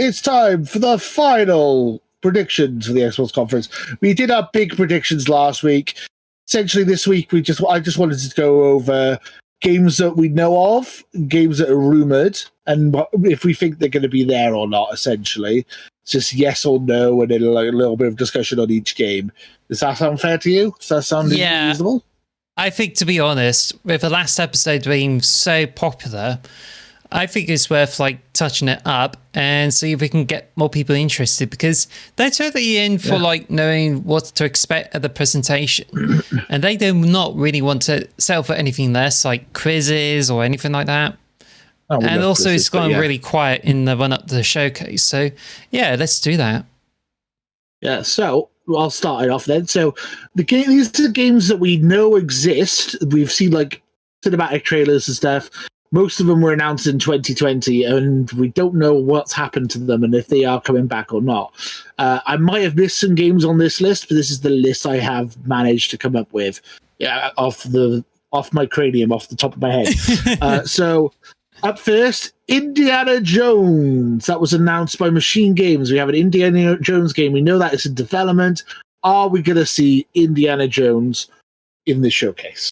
it's time for the final predictions for the Xbox conference. We did our big predictions last week. Essentially, this week I just wanted to go over games that we know of, games that are rumored, and if we think they're going to be there or not. Essentially, it's just yes or no, and then a little bit of discussion on each game. Does that sound fair to you? Does that sound reasonable? I think, to be honest, with the last episode being so popular, I think it's worth touching it up and see if we can get more people interested, because they're totally in for knowing what to expect at the presentation, and they do not really want to sell for anything less, like quizzes or anything like that. And also, it's gone really quiet in the run up to the showcase. So yeah, let's do that. Yeah. So I'll start it off then. So these are games that we know exist. We've seen cinematic trailers and stuff. Most of them were announced in 2020, and we don't know what's happened to them and if they are coming back or not. I might have missed some games on this list, but this is the list I have managed to come up with off my cranium, off the top of my head. So up first, Indiana Jones. That was announced by Machine Games. We have an Indiana Jones game. We know that it's in development. Are we going to see Indiana Jones in the showcase?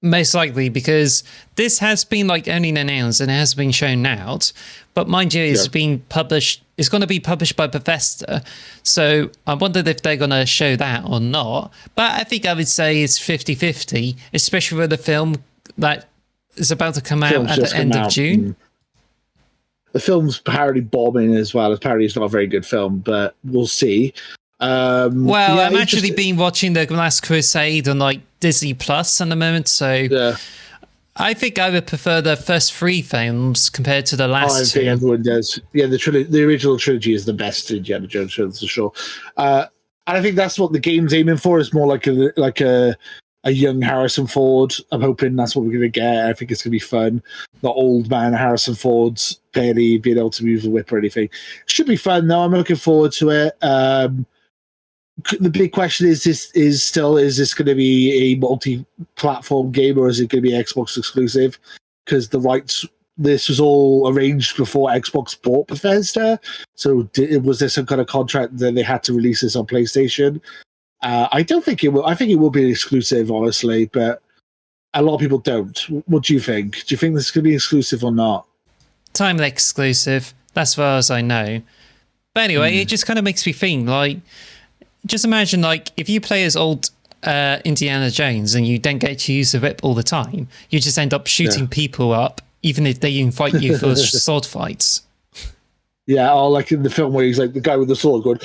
Most likely, because this has been only announced and it has been shown out. But mind you, it's being published. It's going to be published by Bethesda. So I wondered if they're going to show that or not. But I think I would say it's 50-50, especially with the film that is about to come out at the end of June. The film's apparently bombing as well. Apparently it's not a very good film, but we'll see. I'm actually been watching The Last Crusade on Disney Plus at the moment, so I think I would prefer the first three films compared to the last two. I think everyone does. Yeah, the original trilogy is the best Indiana Jones films for sure. And I think that's what the game's aiming for, is more like a young Harrison Ford. I'm hoping that's what we're going to get. I think it's going to be fun. Not old man Harrison Ford's barely being able to move the whip or anything. Should be fun though. I'm looking forward to it. The big question is this going to be a multi-platform game, or is it going to be Xbox exclusive? Because this was all arranged before Xbox bought Bethesda. So was there some kind of contract that they had to release this on PlayStation? I don't think it will. I think it will be exclusive, honestly, but a lot of people don't. What do you think? Do you think this is going to be exclusive or not? Time exclusive, as far as I know. But anyway, it just kind of makes me think, just imagine, if you play as old Indiana Jones and you don't get to use the whip all the time, you just end up shooting people up, even if they invite you for sword fights. Yeah, or like in the film where he's the guy with the sword going,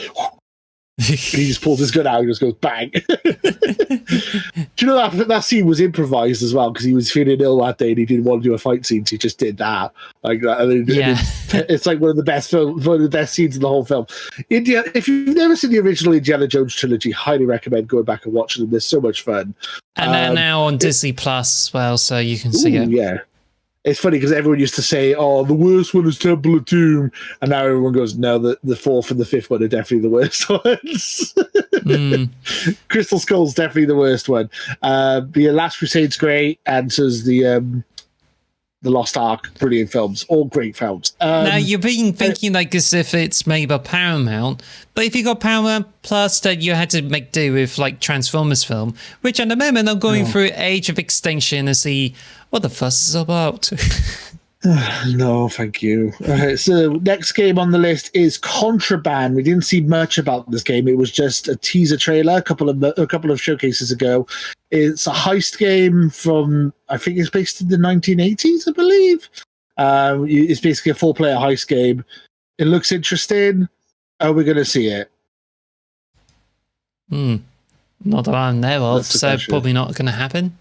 he just pulls his gun out and just goes bang. Do you know that scene was improvised as well, because he was feeling ill that day and he didn't want to do a fight scene, so he just did that like that. And it's one of the best scenes in the whole film. If you've never seen the original Indiana Jones trilogy, highly recommend going back and watching them. They're so much fun. And they're now on Disney Plus as well, so you can see it. Yeah. It's funny because everyone used to say, "Oh, the worst one is Temple of Doom," and now everyone goes, "No, the fourth and the fifth one are definitely the worst ones." Crystal Skull's definitely the worst one. The Last Crusade's great, and so's the Lost Ark. Brilliant films, all great films. Now you've been thinking as if it's made by Paramount, but if you got Paramount Plus, then you had to make do with Transformers film, which at the moment I'm going through Age of Extinction and see what the fuss is about. No, thank you. Right, so next game on the list is Contraband. We didn't see much about this game. It was just a teaser trailer a couple of showcases ago. It's a heist game from, I think it's based in the 1980s, I believe. It's basically a 4-player heist game. It looks interesting. Are we going to see it? Not that I know of, so probably not going to happen.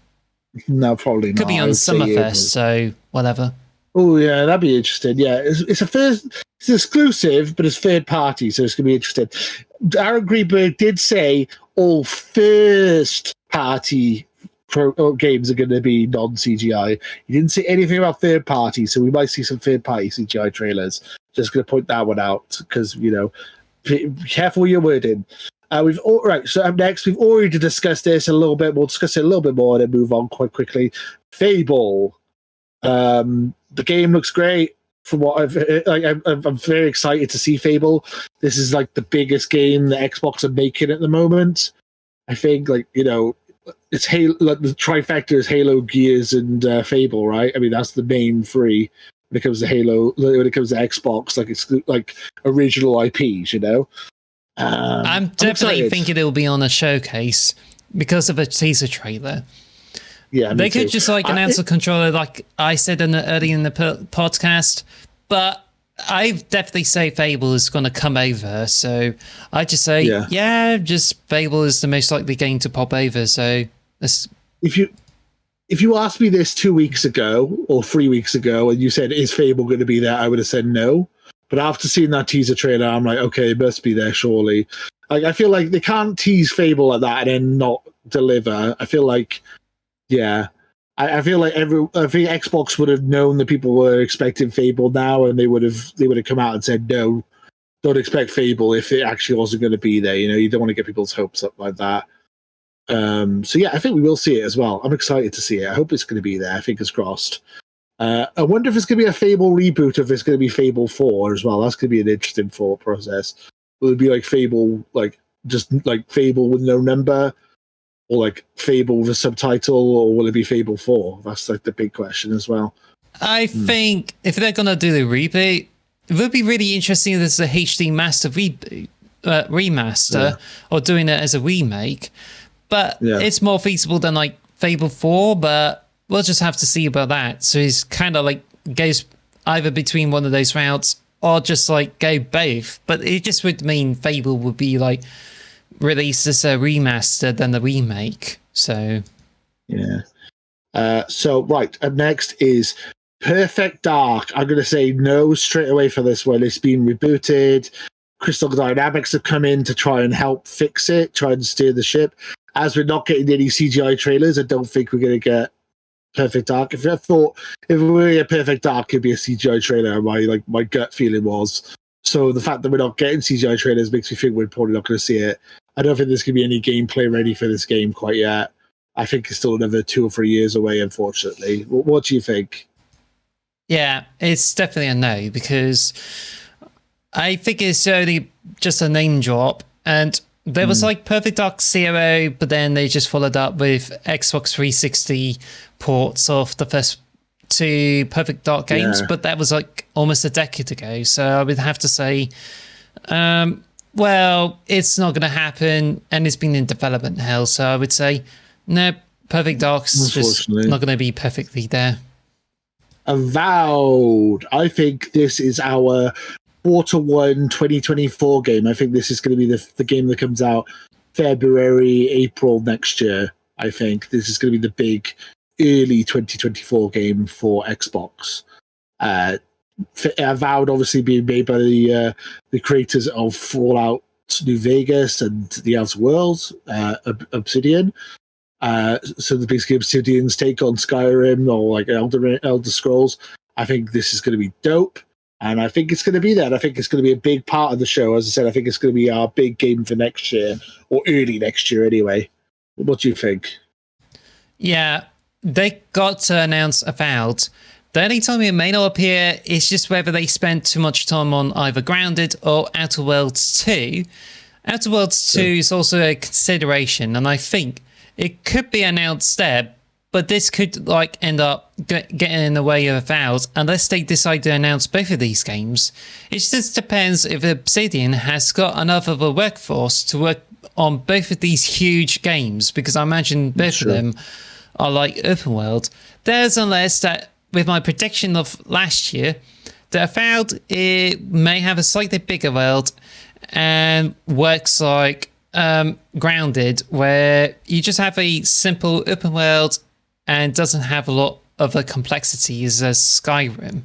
No, probably not. Could be on Summerfest, so whatever. Oh yeah, that'd be interesting. Yeah, it's exclusive, but it's third party, so it's gonna be interesting. Aaron Greenberg did say all first party games are going to be non-CGI. He didn't say anything about third party, so we might see some third party CGI trailers. Just going to point that one out because be careful with your wording. So up next, we've already discussed this a little bit. We'll discuss it a little bit more and then move on quite quickly. Fable. The game looks great. from what I'm very excited to see Fable. This is like the biggest game that Xbox are making at the moment. I think, like, you know, it's Halo. Like the trifecta is Halo, Gears, and Fable, right? I mean, that's the main three when it comes to Halo. When it comes to Xbox, like it's like original IPs, you know. I'm definitely thinking it'll be on a showcase because of a teaser trailer. Yeah, they could just like announce a controller, like I said earlier in the podcast. But I definitely say Fable is going to come over. So I just say, just Fable is the most likely game to pop over. So if you asked me this 2 weeks ago or 3 weeks ago, and you said, "Is Fable going to be there?" I would have said no. But after seeing that teaser trailer, I'm like, okay, it must be there, surely. Like, I feel like they can't tease Fable like that and then not deliver. I feel like. Yeah, I feel like I think Xbox would have known that people were expecting Fable now, and they would have come out and said no, don't expect Fable if it actually wasn't going to be there. You know, you don't want to get people's hopes up like that. So yeah, I think we will see it as well. I'm excited to see it. I hope it's going to be there. Fingers crossed. I wonder if it's going to be a Fable reboot, or if it's going to be Fable 4 as well. That's going to be an interesting thought process. Will it be like Fable, like just like Fable with no number? Or like Fable with a subtitle, or will it be Fable 4? That's like the big question as well. I think if they're going to do the reboot, it would be really interesting if there's a HD master remaster or doing it as a remake. But it's more feasible than like Fable 4, but we'll just have to see about that. So it's kind of like goes either between one of those routes or just like go both. But it just would mean Fable would be like released as a remaster than the remake. So so right, up next is Perfect Dark. I'm going to say no straight away for this one. It's been rebooted. Crystal Dynamics have come in to try and help fix it, try and steer the ship. As we're not getting any CGI trailers, I don't think we're going to get Perfect Dark. If we were to get Perfect Dark, it'd be a CGI trailer. My gut feeling was. So the fact that we're not getting CGI trailers makes me think we're probably not going to see it. I don't think there's going to be any gameplay ready for this game quite yet. I think it's still another 2 or 3 years away, unfortunately. What do you think? Yeah, it's definitely a no, because I think it's only just a name drop. And there was like Perfect Dark Zero, but then they just followed up with Xbox 360 ports of the first 2 Perfect Dark games, but that was like almost a decade ago. So I would have to say, well, it's not going to happen, and it's been in development hell. So I would say, no, Perfect Dark's just not going to be perfectly there. Avowed. I think this is our Q1 2024 game. I think this is going to be the game that comes out February, April next year. I think this is going to be the big early 2024 game for Xbox. Avowed, obviously being made by the creators of Fallout New Vegas and The Outer Worlds, Obsidian. So the basically Obsidian's take on Skyrim or like Elder Scrolls. I think this is going to be dope, and I think it's going to be that. I think it's going to be a big part of the show. As I said, I think it's going to be our big game for next year, or early next year anyway. What do you think? Yeah, they got to announce Avowed. The only time it may not appear is just whether they spent too much time on either Grounded or Outer Worlds 2. Outer Worlds 2 is also a consideration, and I think it could be announced there, but this could like end up getting in the way of Avowed unless they decide to announce both of these games. It just depends if Obsidian has got enough of a workforce to work on both of these huge games, because I imagine both of them are like open world. There's unless that, with my prediction of last year, that Avowed it may have a slightly bigger world and works like Grounded, where you just have a simple open world and doesn't have a lot of the complexities as Skyrim.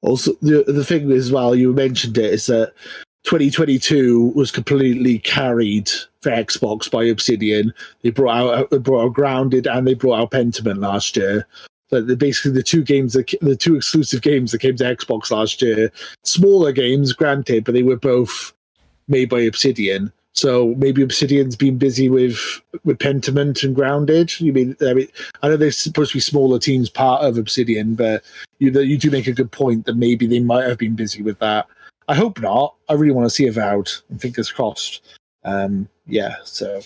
Also, the thing as well, you mentioned it, is that 2022 was completely carried for Xbox by Obsidian. They brought out Grounded, and they brought out Pentiment last year. So basically, the two exclusive games that came to Xbox last year, smaller games, granted, but they were both made by Obsidian. So maybe Obsidian's been busy with Pentiment and Grounded. I know there's supposed to be smaller teams part of Obsidian, but you do make a good point that maybe they might have been busy with that. I hope not. I really want to see Avowed, and fingers crossed. So.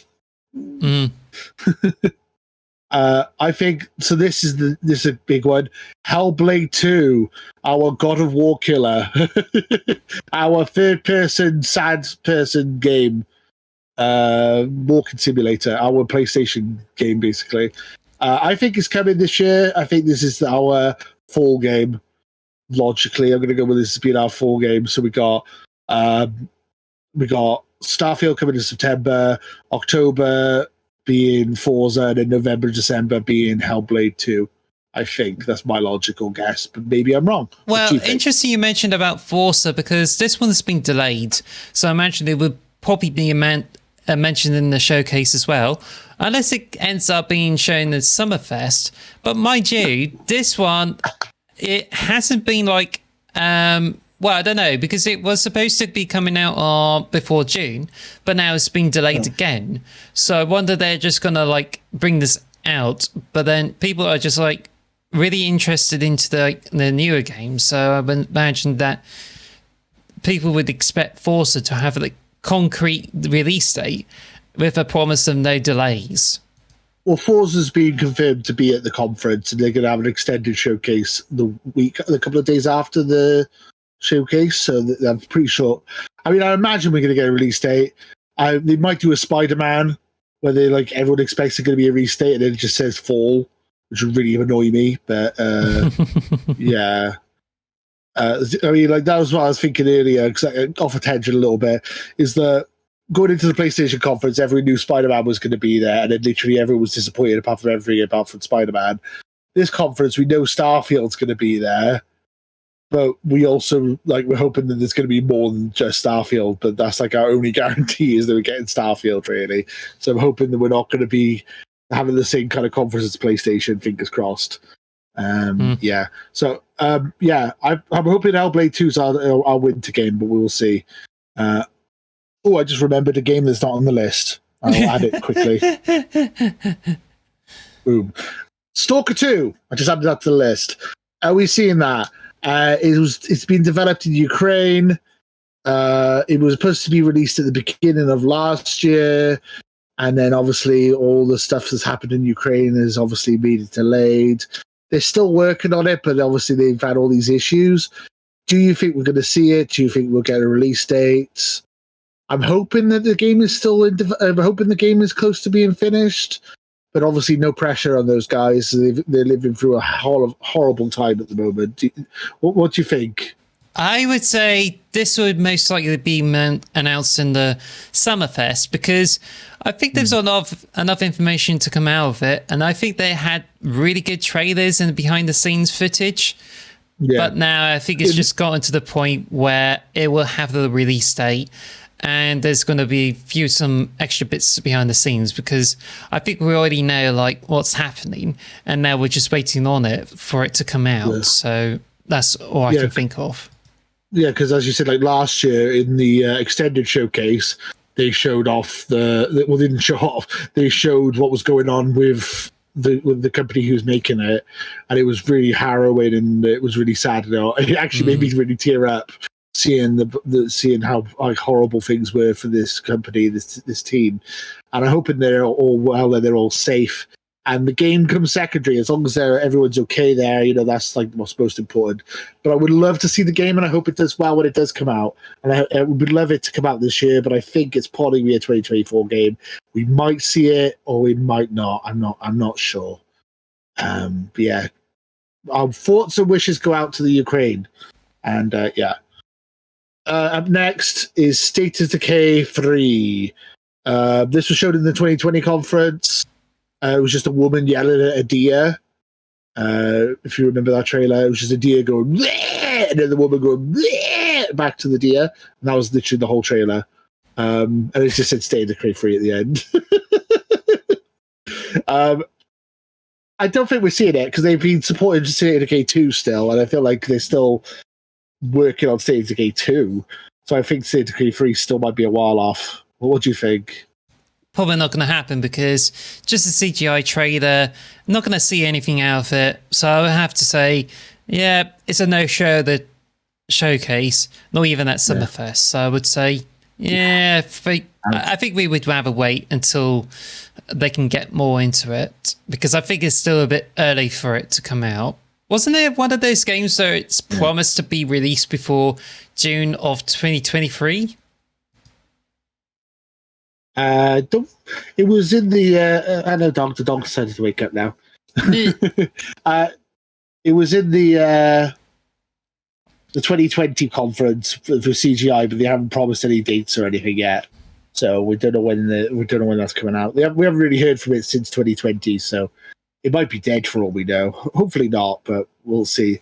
I think so. This is a big one. Hellblade 2, our God of War killer, our third-person, sad-person game. Walking simulator, our PlayStation game, basically. I think it's coming this year. I think this is our fall game. Logically, I'm going to go with this as being our fall game. So we got Starfield coming in September, October being Forza, and then November, December being Hellblade 2. I think that's my logical guess, but maybe I'm wrong. Well, interesting you mentioned about Forza, because this one has been delayed. So I imagine it would probably be mentioned in the showcase as well, unless it ends up being shown at Summerfest. But mind you, this one, it hasn't been like, well, I don't know, because it was supposed to be coming out before June, but now it's been delayed again. So I wonder they're just going to like bring this out, but then people are just like really interested into the newer games. So I would imagine that people would expect Forza to have like concrete release date with a promise of no delays. Well, Forza's been confirmed to be at the conference, and they're going to have an extended showcase a couple of days after the showcase. So I'm pretty sure. I mean, I imagine we're going to get a release date. They might do a Spider-Man where they like everyone expects it's going to be a release date, and then it just says fall, which would really annoy me. But yeah. I mean, like that was what I was thinking earlier, because off a tangent a little bit, is that going into the PlayStation conference, every new Spider-Man was going to be there, and then literally everyone was disappointed apart from Spider-Man. This conference, we know Starfield's going to be there, but we also we're hoping that there's going to be more than just Starfield. But that's like our only guarantee is that we're getting Starfield, really. So I'm hoping that we're not going to be having the same kind of conference as PlayStation. Fingers crossed. Yeah. So I'm hoping Hellblade 2's our winter game, but we will see. I just remembered a game that's not on the list. I'll add it quickly. Boom. Stalker 2. I just added that to the list. Are we seeing that? It's been developed in Ukraine. It was supposed to be released at the beginning of last year, and then obviously all the stuff that's happened in Ukraine has obviously made it delayed. They're still working on it, but obviously they've had all these issues. Do you think we're going to see it? Do you think we'll get a release date? I'm hoping that the game is I'm hoping the game is close to being finished, but obviously no pressure on those guys. They're living through a horrible time at the moment. What do you think? I would say this would most likely be announced in the Summerfest, because I think there's enough information to come out of it, and I think they had really good trailers and behind-the-scenes footage. Yeah. But now I think it's just gotten to the point where it will have the release date, and there's going to be some extra bits behind the scenes, because I think we already know like what's happening, and now we're just waiting on it for it to come out. Yeah. So that's all I can think of. Yeah, because as you said, like last year in the extended showcase, they showed off they didn't show off. They showed what was going on with the company who's making it, and it was really harrowing, and it was really sad. It actually made me really tear up seeing seeing how like horrible things were for this company, this team. And I'm hoping they're all well and they're all safe. And the game comes secondary as long as everyone's okay there. That's like what's most important. But I would love to see the game, and I hope it does well when it does come out. And I would love it to come out this year, but I think it's probably be a 2024 game. We might see it, or we might not. I'm not sure. But yeah, our thoughts and wishes go out to the Ukraine. And up next is State of Decay 3. This was shown in the 2020 conference. It was just a woman yelling at a deer. If you remember that trailer, it was just a deer going, bleh! And then the woman going bleh! Back to the deer. And that was literally the whole trailer. And it just said State of Decay 3 at the end. I don't think we're seeing it because they've been supporting State of Decay 2 still, and I feel like they're still working on State of Decay 2. So I think State of Decay 3 still might be a while off. What do you think? Probably not going to happen because just a CGI trailer, not going to see anything out of it. So I would have to say, yeah, it's a no-show, the showcase, not even at Summerfest. So I would say, yeah, I think we would rather wait until they can get more into it because I think it's still a bit early for it to come out. Wasn't it one of those games that it's promised to be released before June of 2023? It was in the. I know the dog decided to wake up now. It was in the 2020 conference for CGI, but they haven't promised any dates or anything yet. So we don't know when that's coming out. We haven't really heard from it since 2020, so it might be dead for all we know. Hopefully not, but we'll see.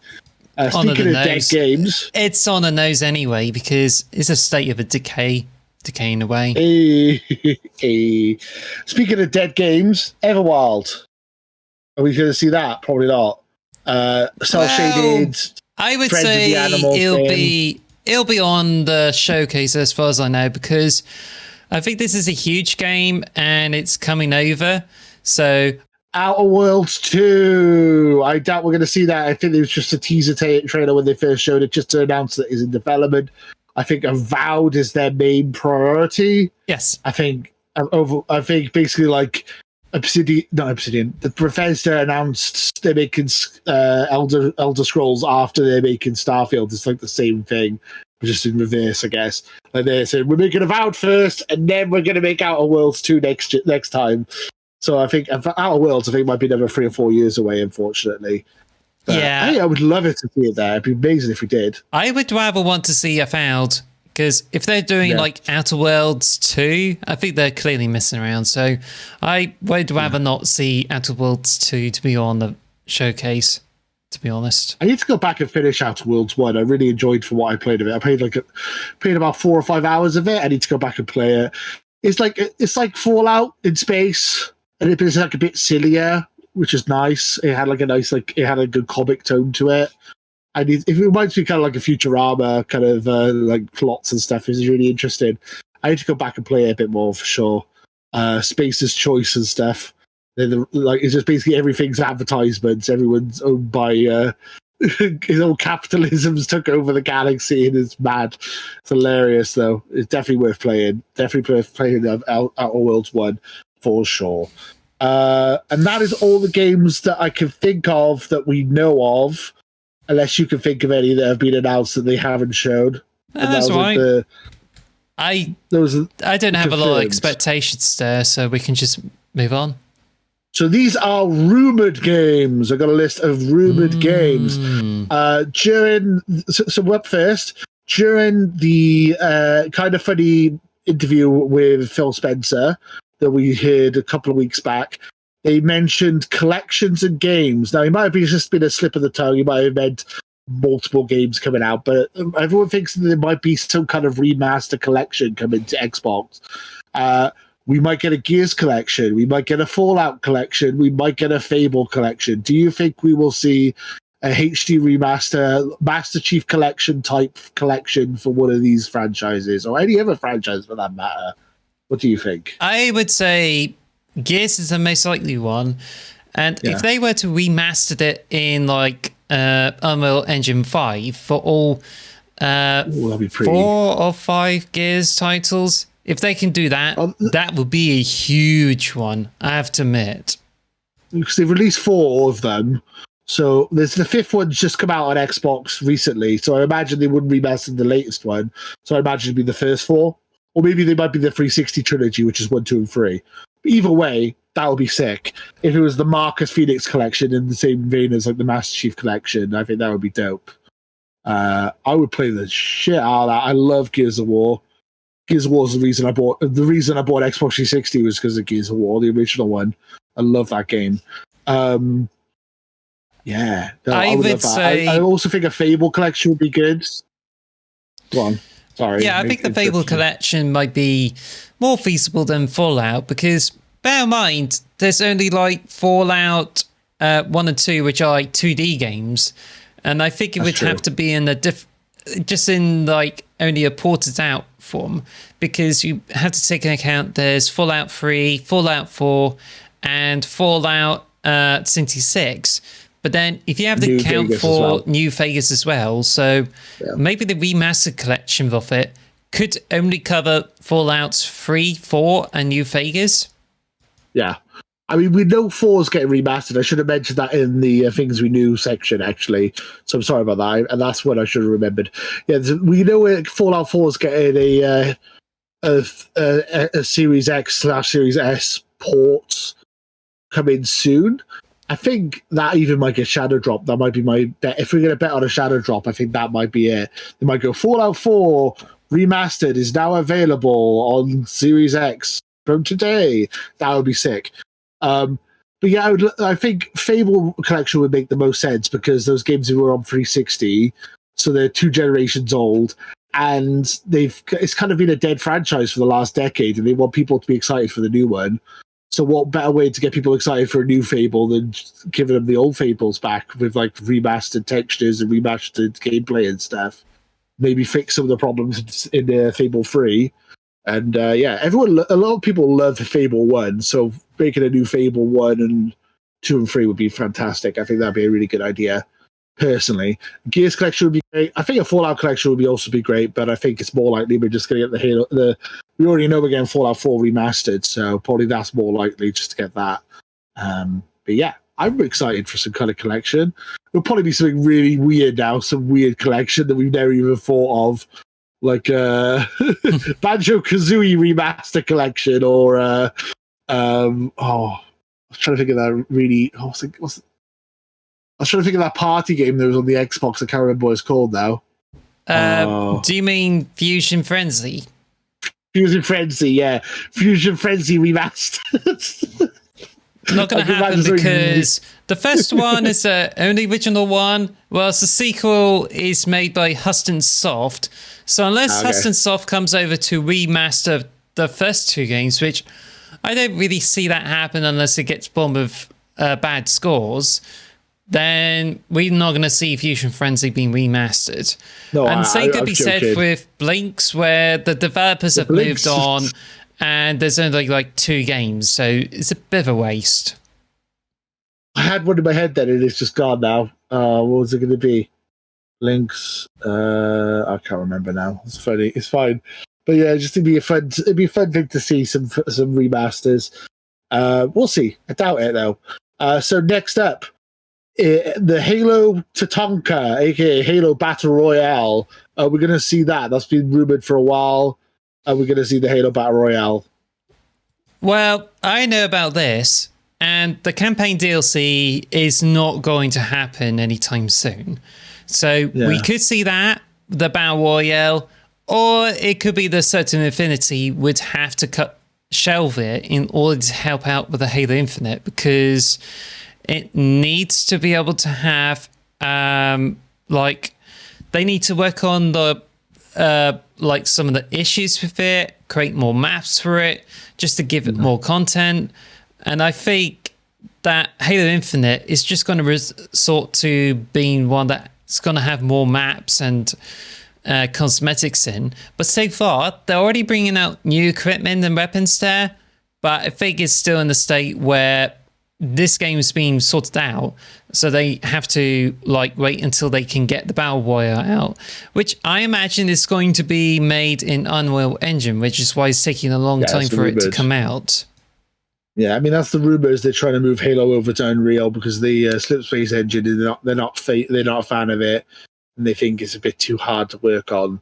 Speaking of dead games, it's on the nose anyway because it's a state of a decaying away. Speaking of dead games, Everwild. Are we going to see that? Probably not. Cell shaded. I would say it'll be on the showcase as far as I know because I think this is a huge game and it's coming over. So Outer Worlds 2. I doubt we're going to see that. I think it was just a teaser trailer when they first showed it, just to announce that it's in development. I think Avowed is their main priority. Yes. I think basically like Obsidian. The Bethesda announced they're making Elder Scrolls after they're making Starfield. It's like the same thing, but just in reverse, I guess. Like they said, we're making Avowed first, and then we're going to make Outer Worlds 2 next time. So I think Outer Worlds, might be another 3 or 4 years away, unfortunately. But I would love it to see it there. It'd be amazing if we did. I would rather want to see Avowed because if they're doing like Outer Worlds 2, I think they're clearly messing around. So I would rather not see Outer Worlds 2 to be on the showcase, to be honest. I need to go back and finish Outer Worlds 1. I really enjoyed from what I played of it. I played about 4 or 5 hours of it. I need to go back and play it. It's like Fallout in space, and it's like a bit sillier, which is nice. It had it had a good comic tone to it. It reminds me kind of like a Futurama kind of like plots and stuff. It's really interesting. I need to go back and play it a bit more for sure. Space's Choice and stuff. It's just basically everything's advertisements. Everyone's owned by his old capitalism's took over the galaxy and it's mad. It's hilarious though. It's definitely worth playing. Definitely worth playing Outer Worlds 1 for sure. And that is all the games that I can think of that we know of, unless you can think of any that have been announced that they haven't shown. That's right. I don't have a lot of expectations there, so we can just move on. So these are rumored games. I've got a list of rumored games. So up first, during the kind of funny interview with Phil Spencer that we heard a couple of weeks back, they mentioned collections and games. Now, it might have just been a slip of the tongue. He might have meant multiple games coming out, but everyone thinks that there might be some kind of remaster collection coming to Xbox. We might get a Gears collection. We might get a Fallout collection. We might get a Fable collection. Do you think we will see a HD remaster, Master Chief collection type collection for one of these franchises, or any other franchise for that matter? What do you think? I would say Gears is the most likely one. And if they were to remaster it in like Unreal Engine 5 for all that'd be pretty. 4 or 5 Gears titles, if they can do that, that would be a huge one, I have to admit. Because they've released 4 of them. So there's the 5th one's just come out on Xbox recently. So I imagine they wouldn't remaster the latest one. So I imagine it'd be the first 4. Or maybe they might be the 360 trilogy, which is 1, 2, and 3. Either way, that would be sick. If it was the Marcus Phoenix collection in the same vein as like the Master Chief collection, I think that would be dope. I would play the shit out of that. I love Gears of War. Gears of War is the reason I bought Xbox 360 was because of Gears of War, the original one. I love that game. I would say I also think a Fable collection would be good. Go on. Sorry. Yeah, I think the Fable collection might be more feasible than Fallout because bear in mind there's only like Fallout 1 and 2, which are like 2D games, and I think it would have to be in just in like only a ported out form, because you have to take into account there's Fallout 3, Fallout 4, and Fallout 76. But then if you have to count Vegas for New Vegas as well, so maybe the remastered collection of it could only cover Fallout 3, 4, and New Vegas. Yeah. I mean, we know 4's getting remastered. I should have mentioned that in the things we knew section, actually. So I'm sorry about that. And that's what I should have remembered. Yeah, we know Fallout 4's getting a Series X/Series S port coming soon. I think that even might get shadow drop. That might be my bet. If we're going to bet on a shadow drop, I think that might be it. They might go Fallout 4 remastered is now available on Series X from today. That would be sick. But yeah, I think Fable Collection would make the most sense because those games were on 360, so they're 2 generations old, and it's kind of been a dead franchise for the last decade, and they want people to be excited for the new one. So what better way to get people excited for a new Fable than just giving them the old Fables back with like remastered textures and remastered gameplay and stuff? Maybe fix some of the problems in Fable 3. And yeah, a lot of people love Fable 1, so making a new Fable 1 and 2 and 3 would be fantastic. I think that'd be a really good idea, personally. Gears Collection would be great. I think a Fallout Collection would also be great, but I think it's more likely we're just going to get the Halo. We already know we're getting Fallout 4 remastered, so probably that's more likely just to get that. But yeah, I'm excited for some kind of collection. It'll probably be something really weird now, some weird collection that we've never even thought of, like Banjo-Kazooie remaster collection, or I was trying to think of that really. I was trying to think of that party game that was on the Xbox. I can't remember what it's called now. Do you mean Fusion Frenzy? Fusion Frenzy, yeah. Fusion Frenzy remastered. Not going to happen because the first one is the only original one, whilst the sequel is made by Huston Soft. So unless Huston Soft comes over to remaster the first 2 games, which I don't really see that happen unless it gets bombed with bad scores, then we're not going to see Fusion Frenzy being remastered. No, and same could be said with Blinks, where the developers have moved on and there's only like 2 games, so it's a bit of a waste. I had one in my head then and it's just gone now. What was it going to be? Blinks. I can't remember now. It's funny. It's fine. But yeah, just it'd be a fun thing to see some remasters. We'll see. I doubt it though. So next up, the Halo Tatanka, a.k.a. Halo Battle Royale. We're going to see that. That's been rumored for a while. We're going to see the Halo Battle Royale. Well, I know about this, and the campaign DLC is not going to happen anytime soon. So we could see that, the Battle Royale, or it could be that Certain Infinity would have to shelve it in order to help out with the Halo Infinite, because it needs to be able to have, they need to work on the, some of the issues with it, create more maps for it, just to give it more content. And I think that Halo Infinite is just going to resort to being one that's going to have more maps and cosmetics in. But so far, they're already bringing out new equipment and weapons there, but I think it's still in the state where this game is being sorted out, so they have to wait until they can get the Battle Royale out, which I imagine is going to be made in Unreal Engine, which is why it's taking a long time for it to come out. Yeah, I mean that's the rumors. They're trying to move Halo over to Unreal because the Slipspace engine they're not a fan of it, and they think it's a bit too hard to work on,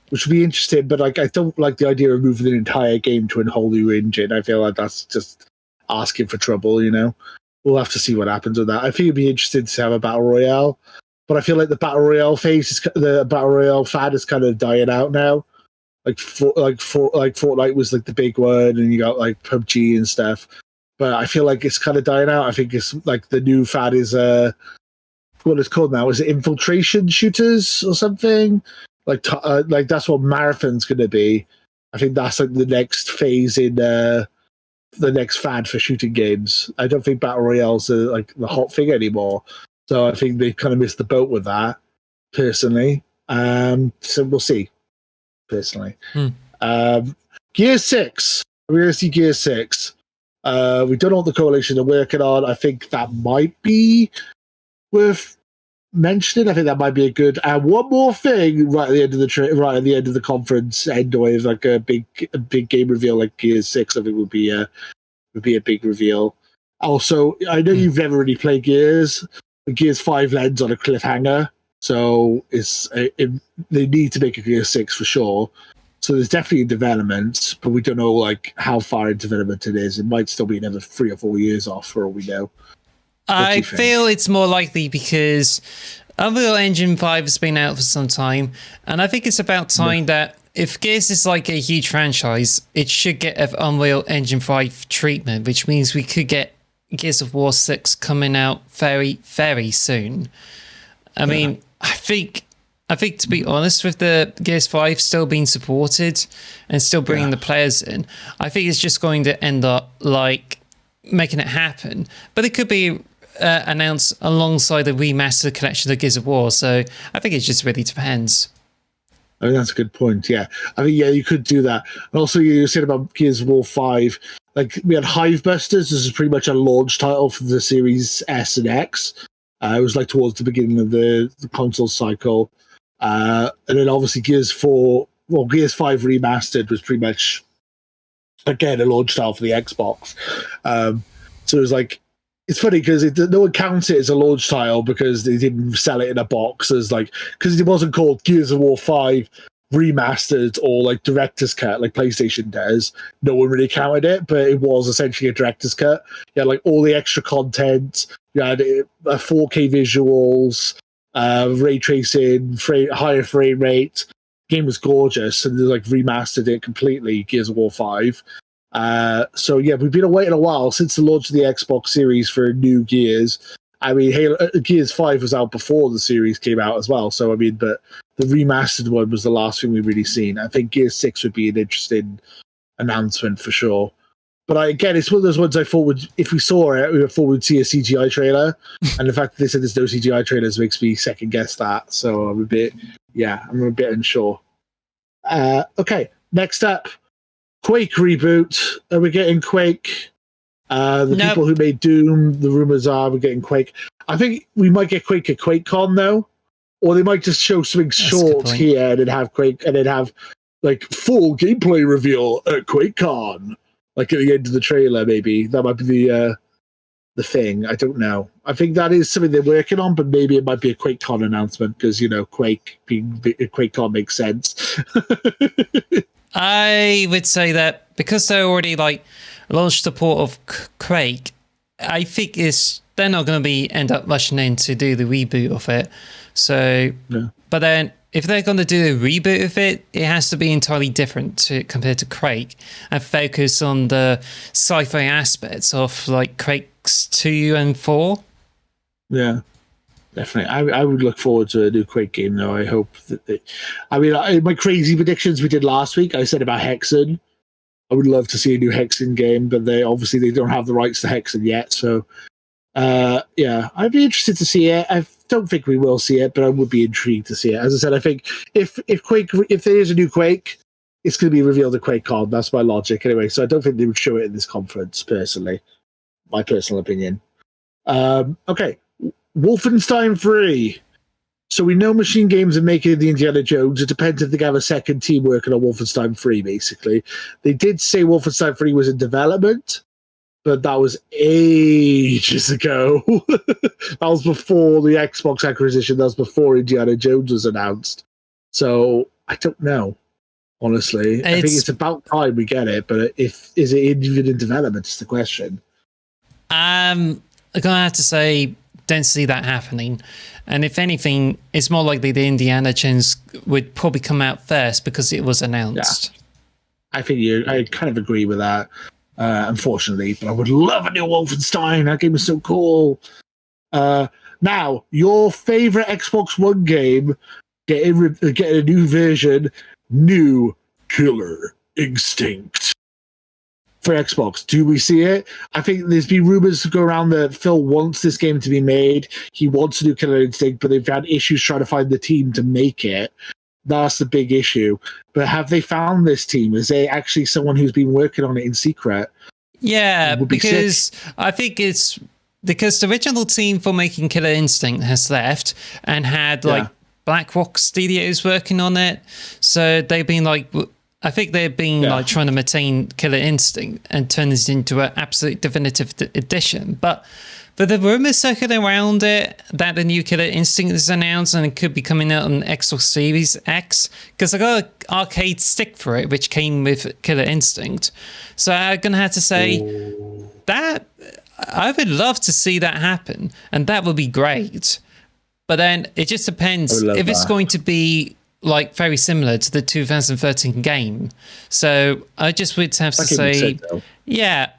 which would be interesting. But I don't like the idea of moving the entire game to a whole new engine. I feel like that's just asking for trouble, We'll have to see what happens with that. I think it'd be interesting to have a Battle Royale, but I feel like the Battle Royale the Battle Royale fad is kind of dying out now. Fortnite was the big one, and you got PUBG and stuff. But I feel like it's kind of dying out. I think it's the new fad is what it's called now. Is it infiltration shooters or something? That's what Marathon's going to be. I think that's the next phase in the next fad for shooting games. I don't think Battle Royale's the hot thing anymore. So I think they kind of missed the boat with that, personally. So we'll see. personally. Gears 6. We're going to see Gears 6. We don't know what the coalition are working on. I think that might be worth mentioning. I think that might be a good. And one more thing, right at the end of the conference, endwave, like a big game reveal, like Gears 6. I think would be a big reveal. Also, I know you've never really played Gears. But Gears 5 lands on a cliffhanger, so they need to make a Gears 6 for sure. So there's definitely development, but we don't know like how far in development it is. It might still be another 3 or 4 years off for all we know. I feel it's more likely because Unreal Engine 5 has been out for some time, and I think it's about time that if Gears is like a huge franchise, it should get an Unreal Engine 5 treatment, which means we could get Gears of War 6 coming out very, very soon. I mean, I think to be honest, with the Gears 5 still being supported and still bringing the players in, I think it's just going to end up like making it happen. But it could be announced alongside the remastered collection of Gears of War. So I think it just really depends. I mean, that's a good point. Yeah, I mean, you could do that. And also, you said about Gears of War 5. Like, we had Hivebusters. This is pretty much a launch title for the Series S and X. It was like towards the beginning of the console cycle. And then obviously Gears 5 Remastered was pretty much, again, a launch title for the Xbox. So it was like, it's funny because no one counts it as a launch title because they didn't sell it in a box as like, because it wasn't called Gears of War 5 Remastered or like Director's Cut like PlayStation does. No one really counted it, but it was essentially a Director's Cut. You had like all the extra content, you had 4K visuals, ray tracing, higher frame rate. The game was gorgeous, and they like remastered it completely, Gears of War 5. So yeah, we've been waiting a while since the launch of the Xbox Series for new Gears. I mean, Gears 5 was out before the series came out as well. So I mean, but the remastered one was the last thing we've really seen. I think Gears 6 would be an interesting announcement for sure. But again, it's one of those ones I thought if we saw it, we thought we'd see a CGI trailer. And the fact that they said there's no CGI trailers makes me second guess that. So I'm a bit unsure. Okay, next up, Quake reboot. Are we getting Quake? People who made Doom, the rumors are we're getting Quake. I think we might get Quake at QuakeCon though, or they might just show something short here and then have Quake and then have like full gameplay reveal at QuakeCon, like at the end of the trailer. Maybe that might be the thing. I don't know. I think that is something they're working on, but maybe it might be a QuakeCon announcement because Quake being QuakeCon makes sense. I would say that because they already like launched the port of Quake, I think they're not going to end up rushing in to do the reboot of it. So, but then if they're going to do a reboot of it, it has to be entirely different compared to Quake and focus on the sci-fi aspects of like Quake's 2 and 4. Yeah. Definitely. I would look forward to a new Quake game, though. I hope that my crazy predictions we did last week, I said about Hexen. I would love to see a new Hexen game, but they don't have the rights to Hexen yet. So, I'd be interested to see it. I don't think we will see it, but I would be intrigued to see it. As I said, I think if there is a new Quake, it's going to be revealed at QuakeCon. That's my logic, anyway. So I don't think they would show it in this conference, personally. My personal opinion. Okay. Wolfenstein 3. So we know Machine Games are making the Indiana Jones. It depends if they have a second team working on Wolfenstein 3, basically. They did say Wolfenstein 3 was in development, but that was ages ago. That was before the Xbox acquisition. That was before Indiana Jones was announced. So I don't know, honestly. I think it's about time we get it, but is it even in development is the question. I'm going to have to say don't see that happening. And if anything, it's more likely the Indiana Jones would probably come out first because it was announced. Yeah. I kind of agree with that, unfortunately. But I would love a new Wolfenstein. That game is so cool. Now, your favorite Xbox One game getting a new version, New Killer Instinct. For Xbox, do we see it? I think there's been rumors to go around that Phil wants this game to be made. He wants to do Killer Instinct, but they've had issues trying to find the team to make it. That's the big issue. But have they found this team? Is there actually someone who's been working on it in secret? Yeah, Would be because sick. I think it's because the original team for making Killer Instinct has left and had like BlackRock Studios working on it. So they've been like, I think they've been like trying to maintain Killer Instinct and turn this into an absolute definitive edition. But the rumors circling around it that the new Killer Instinct is announced and it could be coming out on Xbox Series X, because I got an arcade stick for it, which came with Killer Instinct. So I'm going to have to say that I would love to see that happen, and that would be great. But then it just depends if it's going to be like very similar to the 2013 game. So I just would have to say, yeah,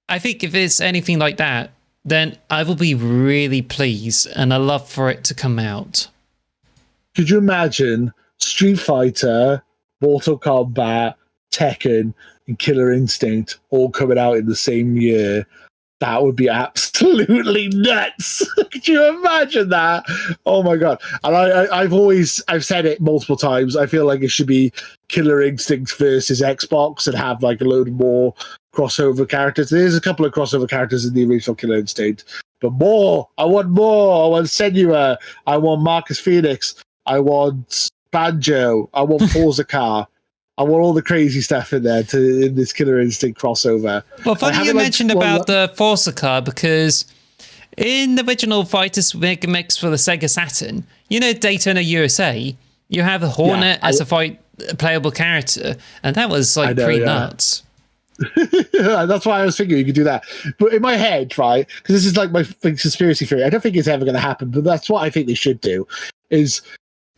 I think if it's anything like that, then I will be really pleased, and I love for it to come out. Could you imagine Street Fighter, Mortal Kombat, Tekken, and Killer Instinct all coming out in the same year? That would be absolutely nuts. Could you imagine that? Oh my god! And I've said it multiple times. I feel like it should be Killer Instinct versus Xbox and have like a load more crossover characters. There's a couple of crossover characters in the original Killer Instinct, but more. I want more. I want Senua. I want Marcus Phoenix. I want Banjo. I want Forza Car. I want all the crazy stuff in there in this Killer Instinct crossover. Well, funny you mentioned about the Forza Car, because in the original Fighters Mega Mix for the Sega Saturn, you know, Daytona USA, you have a Hornet as a playable character, and that was like pretty nuts. That's why I was thinking you could do that. But in my head, right, because this is like my conspiracy theory, I don't think it's ever going to happen, but that's what I think they should do, is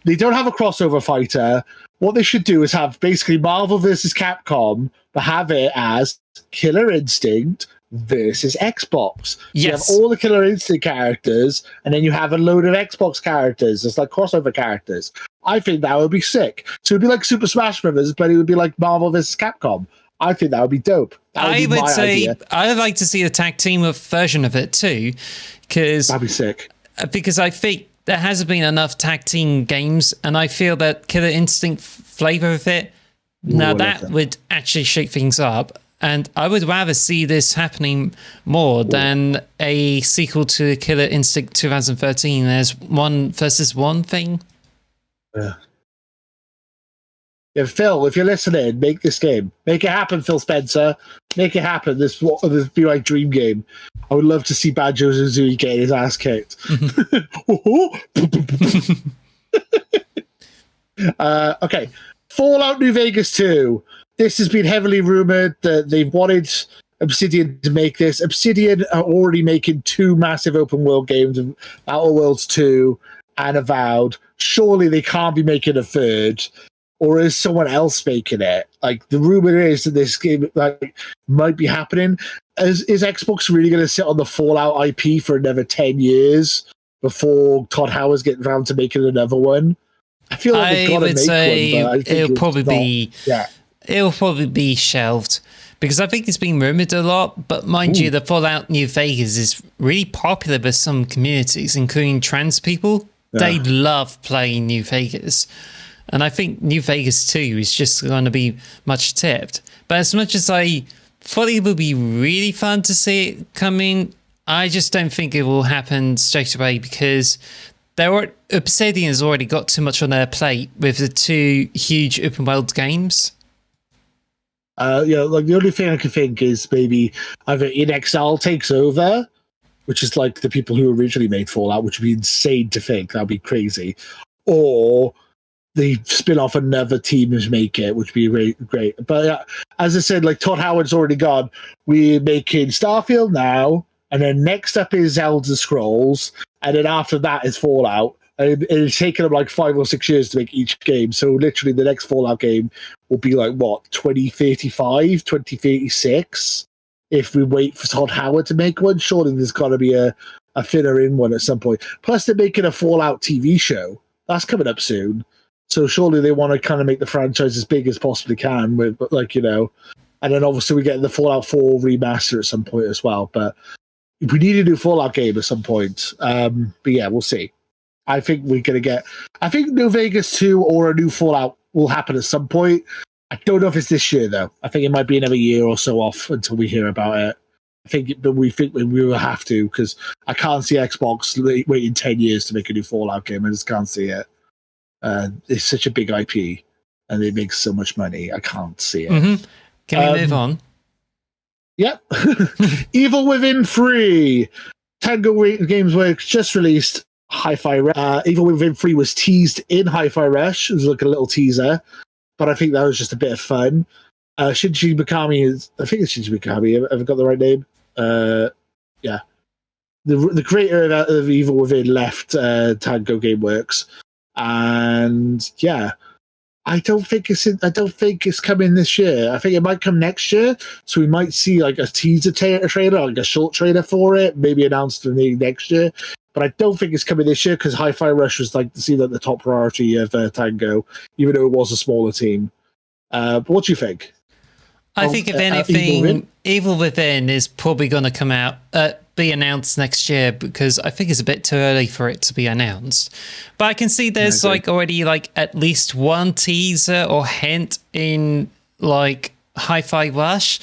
they don't have a crossover fighter. What they should do is have basically Marvel versus Capcom, but have it as Killer Instinct versus Xbox. So you have all the Killer Instinct characters, and then you have a load of Xbox characters. It's like crossover characters. I think that would be sick. So it'd be like Super Smash Brothers, but it would be like Marvel versus Capcom. I think that would be dope. I would say I would like to see a tag team version of it too, because that'd be sick. Because I think there hasn't been enough tag team games, and I feel that Killer Instinct flavor of it, that would actually shake things up. And I would rather see this happening more than a sequel to Killer Instinct 2013. There's 1 versus 1 thing. Yeah, Phil, if you're listening, make this game. Make it happen, Phil Spencer. Make it happen. This be my dream game. I would love to see Banjo-Kazooie getting his ass kicked. Okay. Fallout New Vegas 2. This has been heavily rumored that they've wanted Obsidian to make this. Obsidian are already making 2 massive open world games, Outer Worlds 2 and Avowed. Surely they can't be making a third. Or is someone else making it? Like, the rumor is that this game might be happening. Is Xbox really going to sit on the Fallout IP for another 10 years before Todd Howard's getting around to making another one? I feel like they've got to make one, but it'll probably be shelved, because I think it's been rumored a lot. But mind you, the Fallout New Vegas is really popular with some communities, including trans people. They love playing New Vegas. And I think New Vegas 2 is just going to be much tipped. But as much as I thought it would be really fun to see it coming, I just don't think it will happen straight away, because Obsidian has already got too much on their plate with the 2 huge open world games. Like the only thing I can think is maybe either InXL takes over, which is like the people who originally made Fallout, which would be insane to think. That would be crazy. Or they spin off another team who's make it, which would be great. But as I said, like Todd Howard's already gone. We're making Starfield now, and then next up is Elder Scrolls, and then after that is Fallout. And it's taken them like 5 or 6 years to make each game. So literally the next Fallout game will be like, 2035, 2036? If we wait for Todd Howard to make one, surely there's got to be a fitter in one at some point. Plus they're making a Fallout TV show. That's coming up soon. So surely they want to kind of make the franchise as big as possibly can with, and then obviously we get the Fallout 4 remaster at some point as well. But we need a new Fallout game at some point. But yeah, we'll see. I think we're going to get. I think New Vegas 2 or a new Fallout will happen at some point. I don't know if it's this year though. I think it might be another year or so off until we hear about it. But we think we will have to, because I can't see Xbox waiting 10 years to make a new Fallout game. I just can't see it. It's such a big IP, and it makes so much money. I can't see it. Mm-hmm. Can we move on? Yep. Evil Within 3. Tango Games Works just released Hi-Fi Rush. Evil Within 3 was teased in Hi-Fi Rush. It was like a little teaser, but I think that was just a bit of fun. Shinji Mikami I think it's Shinji Mikami. Have I got the right name? Yeah. The creator of Evil Within left Tango Gameworks, and yeah, I don't think it's coming this year. I think it might come next year, so we might see like a teaser trailer, like a short trailer for it, maybe announced next year. But I don't think it's coming this year, because Hi-Fi Rush was like the top priority of Tango, even though it was a smaller team. But what do you think? I think if anything, Evil Within is probably going to come out, be announced next year, because I think it's a bit too early for it to be announced. But I can see there's like already like at least one teaser or hint in like Hi-Fi Rush,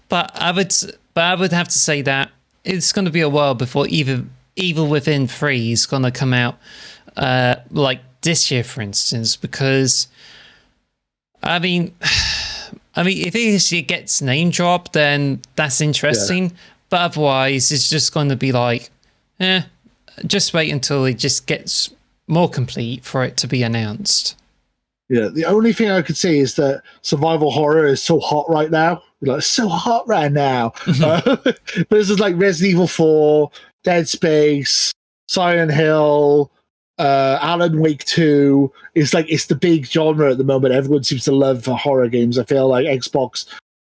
but I would have to say that it's going to be a while before Evil Within 3 is going to come out, like this year, for instance, because I mean, if it gets name dropped, then that's interesting. Yeah. But otherwise, it's just going to be like, just wait until it just gets more complete for it to be announced. Yeah, the only thing I could say is that survival horror is so hot right now. Like, it's so hot right now. But this is like Resident Evil 4, Dead Space, Silent Hill, Alan Wake 2. It's the big genre at the moment. Everyone seems to love horror games. I feel like Xbox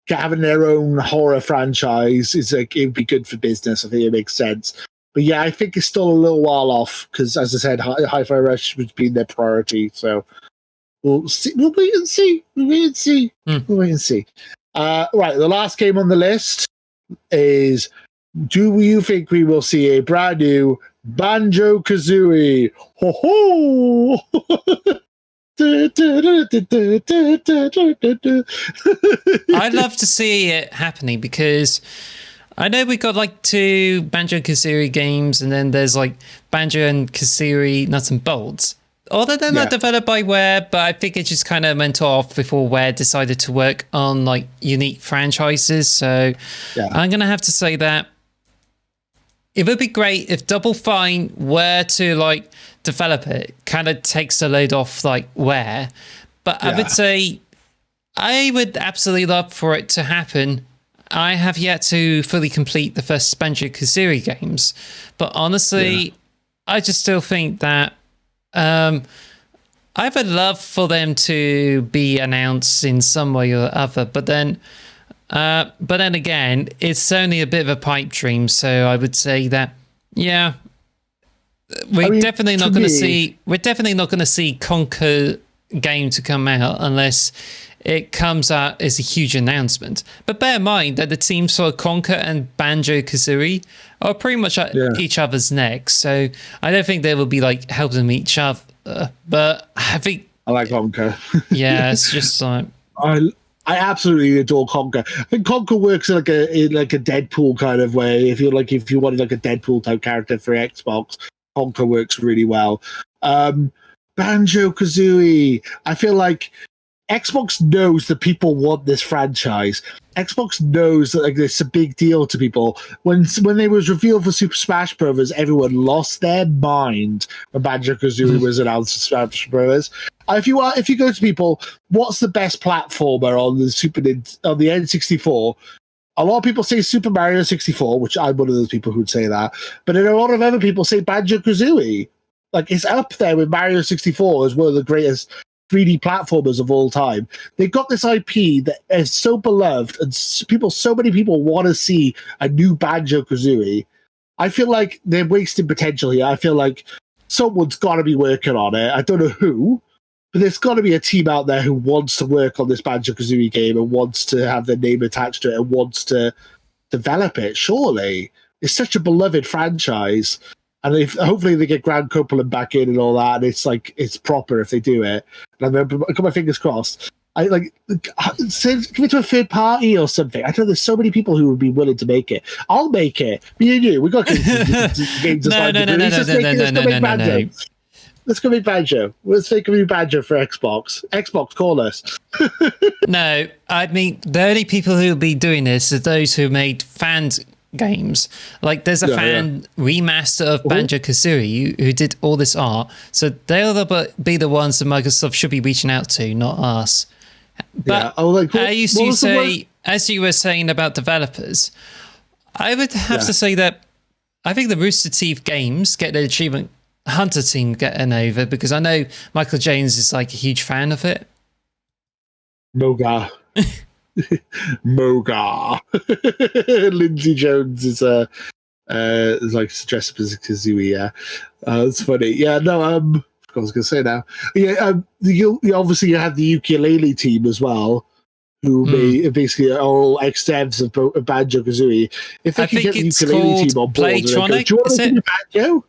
having their own horror franchise is like, it would be good for business. I think it makes sense. But yeah, I think it's still a little while off, because as I said, Hi-Fi Rush has been their priority. So we'll see. We'll wait and see. We'll wait and see. Right, the last game on the list is, do you think we will see a brand new Banjo-Kazooie? Ho ho! I'd love to see it happening, because I know we got like 2 Banjo-Kazooie games, and then there's like Banjo and Kazooie Nuts and Bolts. Although they're not developed by Rare, but I think it just kind of went off before Rare decided to work on like unique franchises. So I'm going to have to say that it would be great if Double Fine were to like develop it. Kind of takes the load off like Rare. But I would say I would absolutely love for it to happen. I have yet to fully complete the first Banjo-Kazooie games, but honestly, I just still think that I would love for them to be announced in some way or other, but then again, it's only a bit of a pipe dream. So I would say that, we're definitely not going to see Conker game to come out unless it comes out as a huge announcement. But bear in mind that the teams for Conker and Banjo-Kazooie are pretty much at each other's necks. So I don't think they will be like helping each other. But I think I like Conker. Yeah, it's just like I absolutely adore Conker. I think Conker works in like a Deadpool kind of way. If you wanted like a Deadpool type character for Xbox, Conker works really well. Banjo-Kazooie, I feel like Xbox knows that people want this franchise. Xbox knows that like it's a big deal to people. When they was revealed for Super Smash Bros., everyone lost their mind when Banjo-Kazooie was announced for Smash Bros. If you go to people, what's the best platformer on the N64? A lot of people say Super Mario 64, which I'm one of those people who'd say that. But then a lot of other people say Banjo-Kazooie. Like, it's up there with Mario 64 as one of the greatest 3D platformers of all time. They've got this IP that is so beloved, and so many people want to see a new Banjo-Kazooie. I feel like they're wasting potential here. I feel like someone's got to be working on it. I don't know who, but there's got to be a team out there who wants to work on this Banjo-Kazooie game and wants to have their name attached to it and wants to develop it, surely. It's such a beloved franchise. And if hopefully they get Grant Copeland back in and all that, and it's proper if they do it. And I got my fingers crossed. I give it to a third party or something. I know there's so many people who would be willing to make it. I'll make it. Me and you, we got games. No. Let's go make Banjo. Let's make a new Banjo for Xbox. Xbox, call us. No, I mean, the only people who will be doing this are those who made fans games. Like, there's a fan remaster of Banjo-Kazooie who did all this art. So they'll be the ones that Microsoft should be reaching out to, not us. But as you were saying about developers, I would have to say that I think the Rooster Teeth games get the achievement Hunter team getting over, because I know Michael James is like a huge fan of it. Mogar. Lindsay Jones is like dressed up as a Kazooie. Yeah, it's funny. Yeah, no. I was going to say now. Yeah, you obviously you have the ukulele team as well, who basically are all ex-devs of Banjo-Kazooie. If they can get the ukulele team on board, Playtronic, do you want to do Banjo?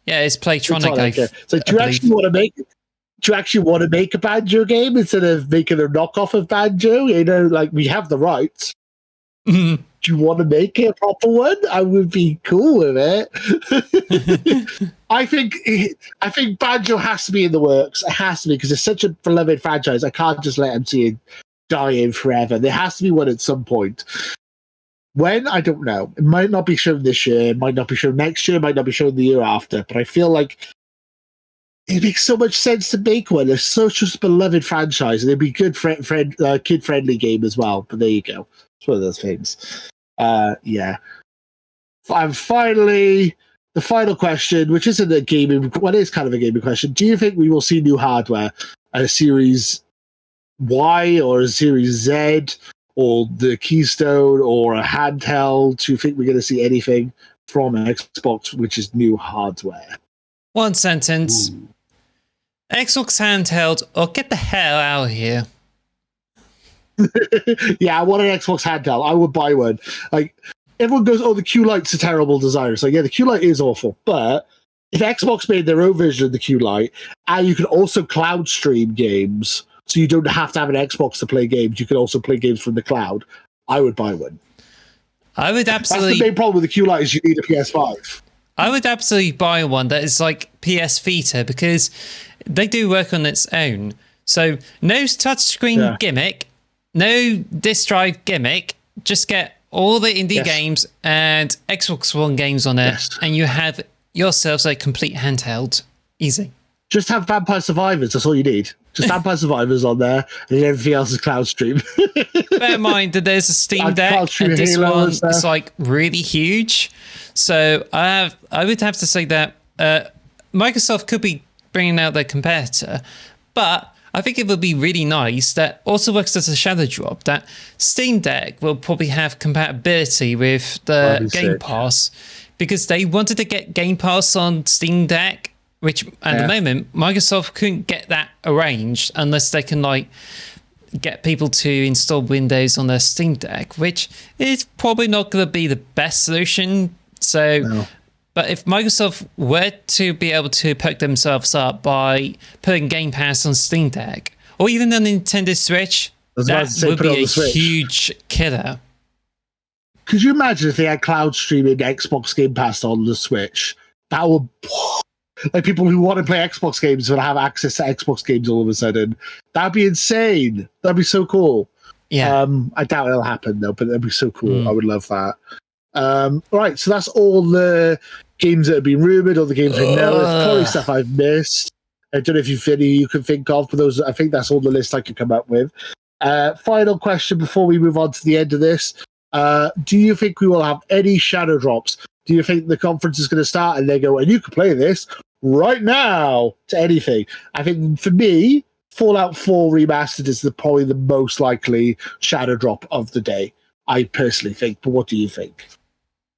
Yeah, it's Playtronic. So do you actually want to make? Do you actually want to make a Banjo game instead of making a knockoff of Banjo? You know, like, we have the rights. Do you want to make it a proper one? I would be cool with it. I think Banjo has to be in the works. It has to be, because it's such a beloved franchise. I can't just let MC die in forever. There has to be one at some point. When? I don't know. It might not be shown this year. It might not be shown next year. It might not be shown the year after. But I feel like it makes so much sense to make one. It's such a beloved franchise, and it'd be good kid-friendly game as well. But there you go. It's one of those things. Yeah. And finally, the final question, which isn't a gaming, well, it is kind of a gaming question. Do you think we will see new hardware, a Series Y or a Series Z, or the Keystone, or a handheld? Do you think we're going to see anything from Xbox which is new hardware? One sentence. Ooh. Xbox handheld, or get the hell out of here. Yeah, I want an Xbox handheld. I would buy one. Like, everyone goes, oh, the Q-Lite's a terrible design. It's like, yeah, the Q-Lite is awful. But if Xbox made their own version of the Q-Lite, and you can also cloud stream games, so you don't have to have an Xbox to play games, you can also play games from the cloud, I would buy one. I would absolutely... That's the main problem with the Q-Lite, is you need a PS5. I would absolutely buy one that is like PS Vita, because they do work on its own. So no touchscreen gimmick, no disk drive gimmick, just get all the indie games and Xbox One games on it, and you have yourselves a complete handheld. Easy. Just have Vampire Survivors, that's all you need. Just Vampire Survivors on there, and then everything else is cloud stream. Bear in mind that there's a Steam Deck, and this one is like really huge. So I would have to say that Microsoft could be bringing out their competitor, but I think it would be really nice that also works as a shadow drop, that Steam Deck will probably have compatibility with the Game Pass, because they wanted to get Game Pass on Steam Deck, which at the moment Microsoft couldn't get that arranged unless they can like get people to install Windows on their Steam Deck, which is probably not going to be the best solution. So, but if Microsoft were to be able to perk themselves up by putting Game Pass on Steam Deck, or even on Nintendo Switch, that would be a huge killer. Could you imagine if they had cloud streaming Xbox Game Pass on the Switch? That would... Like, people who want to play Xbox games would have access to Xbox games all of a sudden. That'd be insane. That'd be so cool. Yeah. I doubt it'll happen, though, but that'd be so cool. I would love that. Right, so that's all the games that have been rumored, all the games we know. There's probably stuff I've missed. I don't know if you've any you can think of, but those, I think that's all the list I could come up with. Final question before we move on to the end of this. Do you think we will have any shadow drops? Do you think the conference is going to start and they go, and you can play this right now, to anything? I think for me, Fallout 4 Remastered is probably the most likely shadow drop of the day, I personally think. But what do you think?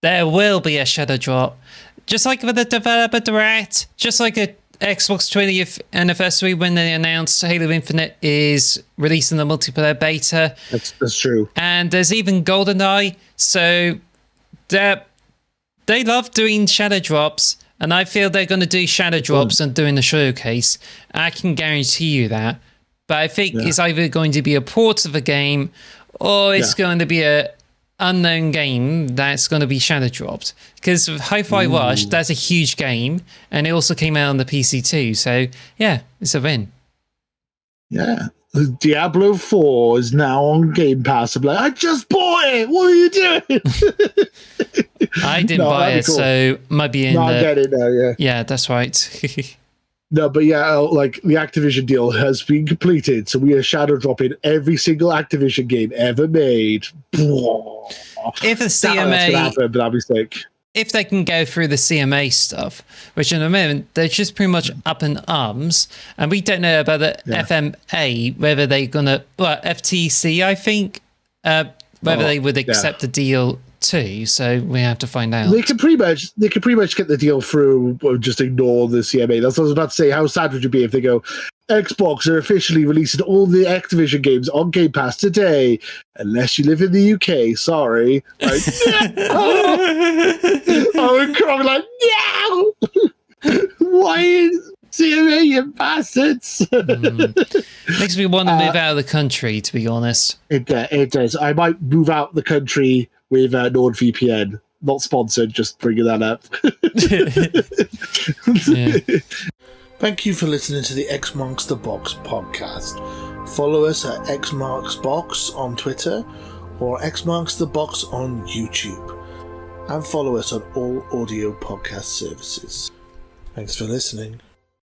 There will be a shadow drop. Just like with the developer direct, just like a Xbox 20th anniversary when they announced Halo Infinite is releasing the multiplayer beta. That's true. And there's even GoldenEye. So they love doing shadow drops, and I feel they're going to do shadow drops and doing the showcase. I can guarantee you that. But I think it's either going to be a port of a game, or it's going to be a unknown game that's going to be shadow dropped. Because Hi-Fi Rush, that's a huge game, and it also came out on the PC too. So yeah, it's a win. Yeah. Diablo 4 is now on Game Pass. I'm like, I just bought it. What are you doing? I didn't buy it, cool. So might be in. I get it now. Yeah. Yeah, that's right. No, but yeah, like the Activision deal has been completed, so we are shadow dropping every single Activision game ever made. If the CMA, that'd be sick. If they can go through the CMA stuff, which in a moment they're just pretty much up in arms, and we don't know about the FMA whether they're gonna, well, FTC, I think, whether they would accept the deal too. So we have to find out. They could pretty much get the deal through, or just ignore the CMA. That's what I was about to say. How sad would you be if they go, Xbox are officially releasing all the Activision games on Game Pass today, unless you live in the UK. Sorry. Like, I would cry like, no! Why is CMA, you bastards? Makes me want to move out of the country, to be honest. It does. I might move out the country with NordVPN. Not sponsored, just bringing that up. Thank you for listening to the X Marks the Box podcast. Follow us at X Marks Box on Twitter or X Marks the Box on YouTube. And follow us on all audio podcast services. Thanks for listening.